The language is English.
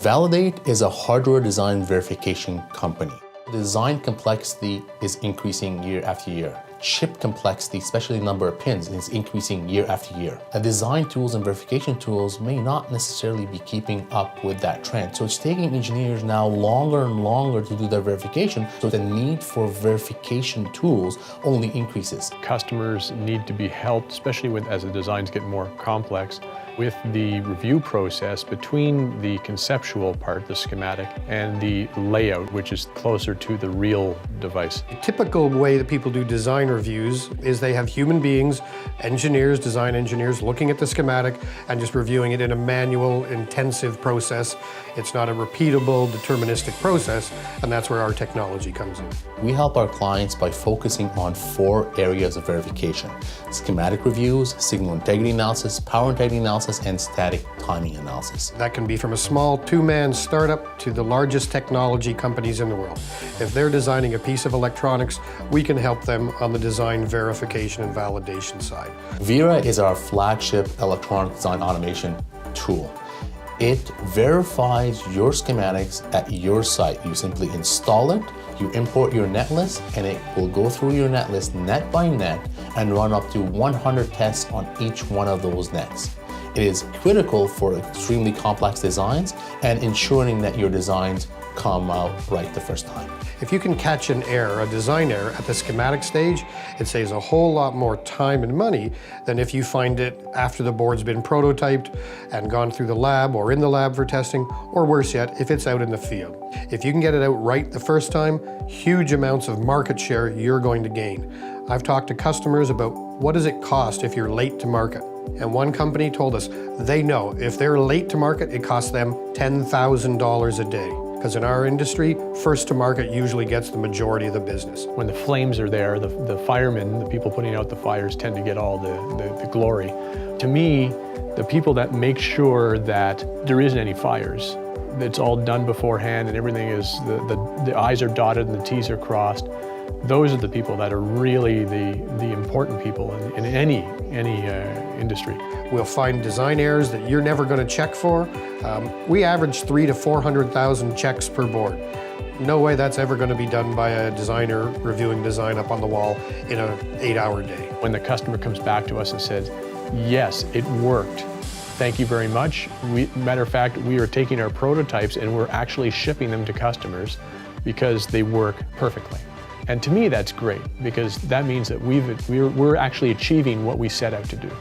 Valydate is a hardware design verification company. Design complexity is increasing year after year. Chip complexity, especially the number of pins, is increasing year after year. And design tools and verification tools may not necessarily be keeping up with that trend. So it's taking engineers now longer and longer to do their verification, so the need for verification tools only increases. Customers need to be helped, especially as the designs get more complex, with the review process between the conceptual part, the schematic, and the layout, which is closer to the real device. The typical way that people do design reviews is they have human beings, engineers, design engineers, looking at the schematic and just reviewing it in a manual, intensive process. It's not a repeatable, deterministic process, and that's where our technology comes in. We help our clients by focusing on 4 areas of verification: schematic reviews, signal integrity analysis, power integrity analysis, and static timing analysis. That can be from a small 2-man startup to the largest technology companies in the world. If they're designing a piece of electronics, we can help them on the design verification and validation side. Vera is our flagship electronic design automation tool. It verifies your schematics at your site. You simply install it, you import your netlist, and it will go through your netlist net by net and run up to 100 tests on each one of those nets. It is critical for extremely complex designs and ensuring that your designs come out right the first time. If you can catch an error, a design error, at the schematic stage, it saves a whole lot more time and money than if you find it after the board's been prototyped and gone through the lab or in the lab for testing, or worse yet, if it's out in the field. If you can get it out right the first time, huge amounts of market share you're going to gain. I've talked to customers about what does it cost if you're late to market. And one company told us they know if they're late to market, it costs them $10,000 a day. Because in our industry, first to market usually gets the majority of the business. When the flames are there, the firemen, the people putting out the fires, tend to get all the glory. To me, the people that make sure that there isn't any fires, it's all done beforehand and everything is, the I's are dotted and the T's are crossed, those are the people that are really the important people in any industry. We'll find design errors that you're never going to check for. We average 300,000 to 400,000 checks per board. No way that's ever going to be done by a designer reviewing design up on the wall in an 8-hour day. When the customer comes back to us and says, yes, it worked, thank you very much. Matter of fact, we are taking our prototypes and we're actually shipping them to customers because they work perfectly. And to me, that's great because that means that we're actually achieving what we set out to do.